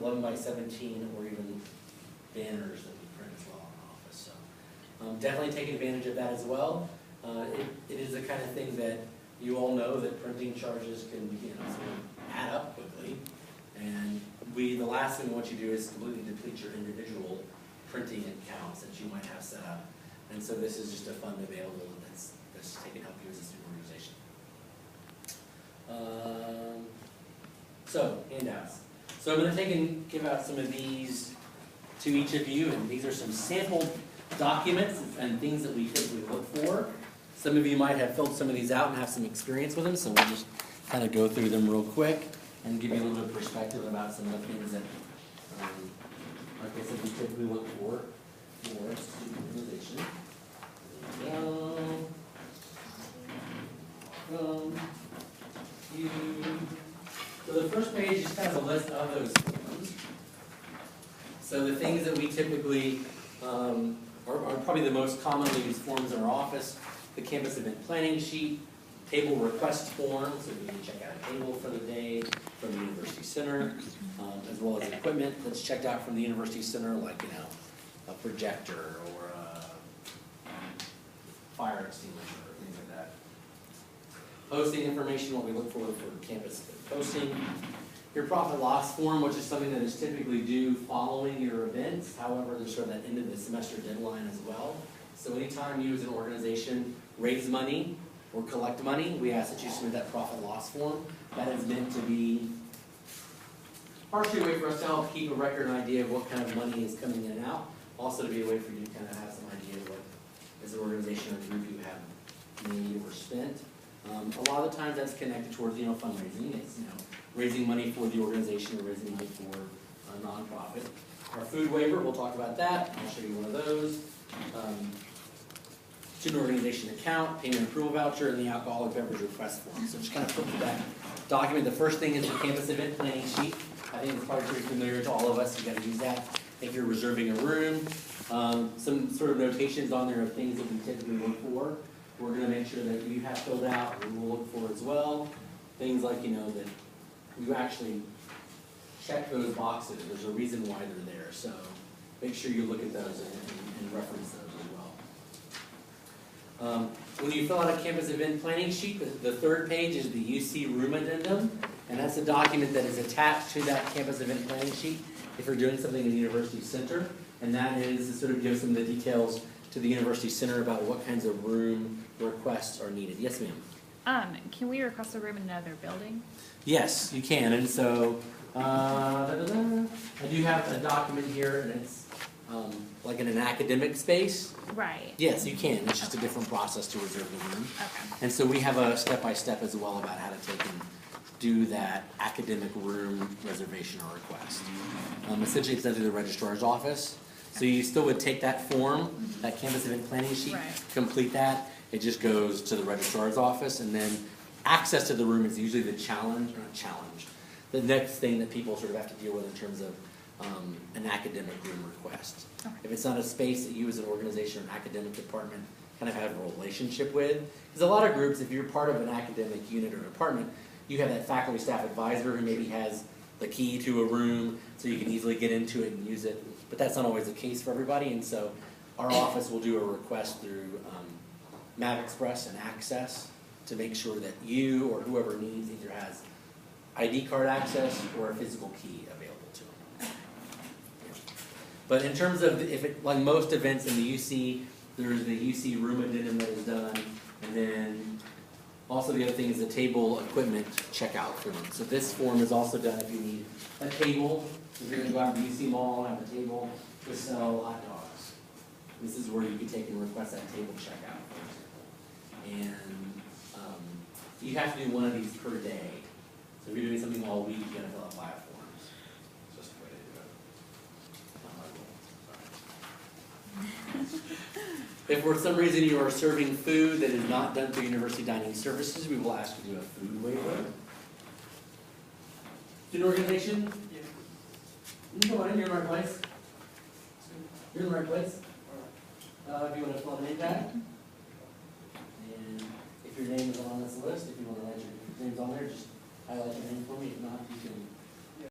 11 by 17, or even banners that we print as well in our office. So definitely take advantage of that as well. It is the kind of thing that you all know that printing charges can, sort of add up quickly. And the last thing we want you to do is completely deplete your individual printing accounts that you might have set up. And so this is just a fund available that's taken help you as a student organization. So, handouts. So I'm going to take and give out some of these to each of you, and these are some sample documents and things that we typically look for. Some of you might have filled some of these out and have some experience with them, so we'll just kind of go through them real quick and give you a little bit of perspective about some of the things that, like I said, we typically look for student organization. So the first page is kind of a list of those forms. So the things that we typically are probably the most commonly used forms in our office: the campus event planning sheet, table request form, so we can check out a table for the day from the University Center, as well as equipment that's checked out from the University Center, like a projector or a fire extinguisher, or things like that. Posting information, what we look for campus posting. Your profit loss form, which is something that is typically due following your events. However, there's sort of that end of the semester deadline as well. So anytime you as an organization raise money or collect money, we ask that you submit that profit loss form. That is meant to be partially a way for us to help keep a record and idea of what kind of money is coming in and out. Also to be a way for you to kind of have some idea of what, as an organization or group, you have made or spent. A lot of the times that's connected towards fundraising. It's raising money for the organization or raising money for a nonprofit. Our food waiver, we'll talk about that. I'll show you one of those. Student organization account, payment approval voucher, and the alcoholic beverage request form. So just kind of flip through that document. The first thing is the campus event planning sheet. I think it's probably pretty familiar to all of us. You got to use that if you're reserving a room. Some sort of notations on there of things that we typically look for. We're going to make sure that you have filled out, and we'll look for as well. Things like, that you actually check those boxes. There's a reason why they're there. So make sure you look at those and reference those as well. When you fill out a campus event planning sheet, the third page is the UC room addendum. And that's a document that is attached to that campus event planning sheet if you're doing something in the University Center. And that is to sort of give some of the details to the University Center about what kinds of room requests are needed. Yes, ma'am? Can we request a room in another building? Yes, you can. And so, I do have a document here, and it's like in an academic space. Right. Yes, you can. It's just a different process to reserve the room. Okay. And so we have a step-by-step as well about how to take and do that academic room reservation or request. Essentially, it's done through the registrar's office. So you still would take that form, that campus event planning sheet, Right. complete that. It just goes to the registrar's office, and then access to the room is usually the the next thing that people sort of have to deal with in terms of an academic room request. Okay. If it's not a space that you as an organization or an academic department kind of have a relationship with, because a lot of groups, if you're part of an academic unit or department, you have that faculty staff advisor who maybe has the key to a room so you can easily get into it and use it. But that's not always the case for everybody, and so our office will do a request through MapExpress and Access to make sure that you or whoever needs either has ID card access or a physical key available to them. Yeah. But in terms of, like most events in the UC, there's the UC room addendum that is done, and then also the other thing is the table equipment checkout for them. So this form is also done if you need a table. If you're going to go out to the UC Mall and have a table to sell hot dogs. This is where you can take and request that table checkout, for example. And you have to do one of these per day. So if you're doing something all week, you're going to fill out 5 forms. It's just the way they do it. Not my rule. Sorry. If for some reason you are serving food that is not done through University Dining Services, we will ask you to do a food waiver. Student organization? Come on in, you're in the right place. You're in the right place. If you want to fill out a name tag. And if your name is on this list, if you want to write your names on there, just highlight your name for me. If not, you can